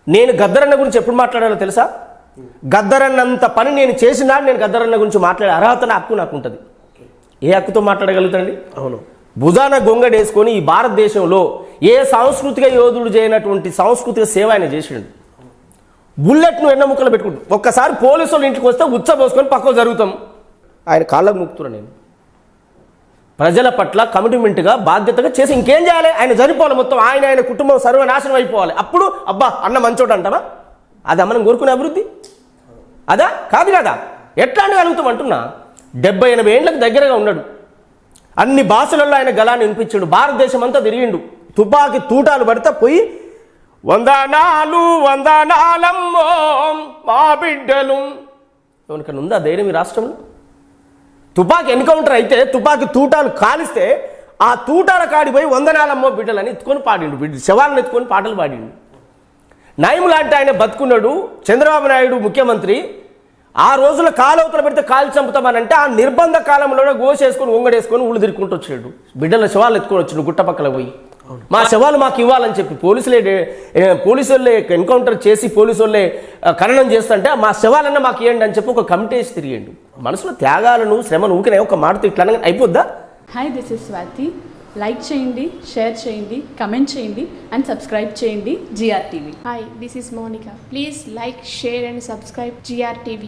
నేను గద్దరన్న గురించి ఎప్పుడు మాట్లాడాలో తెలుసా? గద్దరన్నంత పని నేను చేసినా నేను గద్దరన్న గురించి మాట్లాడే అర్హత హక్కు నాకు ఉంటుంది. ఏ హక్కుతో మాట్లాడగలుగుతాండి? అవును, భుజాన గొంగడేసుకొని ఈ భారతదేశంలో ఏ సాంస్కృతిక యోధుడు చేయనటువంటి సాంస్కృతిక సేవ ఆయన చేసిండు. బుల్లెట్ను ఎన్నముక్కలు పెట్టుకుంటాం. ఒక్కసారి పోలీసు వాళ్ళు ఇంటికి వస్తే ఉచ్చబోసుకొని పక్కకు జరుగుతాం. ఆయన కాళ్ళకు ముక్తున్నా. నేను ప్రజల పట్ల కమిట్మెంట్గా బాధ్యతగా చేసి ఇంకేం చేయాలి? ఆయన చనిపోవాలి, మొత్తం ఆయన కుటుంబం సర్వనాశనం అయిపోవాలి. అప్పుడు అబ్బా అన్న మంచోడు అంటామా? అదా మనం కోరుకునే అభివృద్ధి? అదా? కాదు కదా. ఎట్లా అనగలుగుతాం అంటున్నా? 70-80 ఏళ్ళకి దగ్గరగా ఉన్నాడు. అన్ని భాషలలో ఆయన గలాన్ని వినిపించాడు. భారతదేశం అంతా తిరిగిండు. తుపాకి తూటాలు పడితే పోయి వందనాలు వందనాలమ్మో మా బిడ్డలు. ఎవరికైనా ఉందా ధైర్యం ఈ రాష్ట్రంలో? తుపాకి ఎన్కౌంటర్ అయితే తుపాకి తూటాలు కాలిస్తే ఆ తూటాల కాడిపోయి వందనాలమ్మో బిడ్డలని ఎత్తుకొని పాడిండు. శవాలను ఎత్తుకొని పాటలు పాడిండు. నయం లాంటి ఆయన బతుకున్నాడు. చంద్రబాబు నాయుడు ముఖ్యమంత్రి ఆ రోజుల కాలవతల పెడితే కాలు చంపుతామనంటే ఆ నిర్బంధ కాలంలో గోసేసుకొని ఉంగడేసుకొని ఊళ్ళు తిరుక్కుంటూ వచ్చాడు. బిడ్డల శవాలు ఎత్తుకొని వచ్చాడు గుట్ట పక్కల పోయి. మా శవాలు మాకు ఇవ్వాలని చెప్పి పోలీసులే ఎన్కౌంటర్ చేసి పోలీసులే ఖననం చేస్తుంటే మా శవాలన్నా మాకు ఇవ్వండి అని చెప్పి ఒక కమిటీ వేసి తిరిగాడు. మనసులో త్యాగాలను శ్రమను ఊకిన ఒక మాటతో ఇట్లా అయిపోద్దా? Hi, this is Swathi. Like చేయండి, షేర్ చేయండి, కమెంట్ చేయండి అండ్ సబ్స్క్రైబ్ చేయండి GR TV. Hi, this is Monica. Please like, share and subscribe GR TV.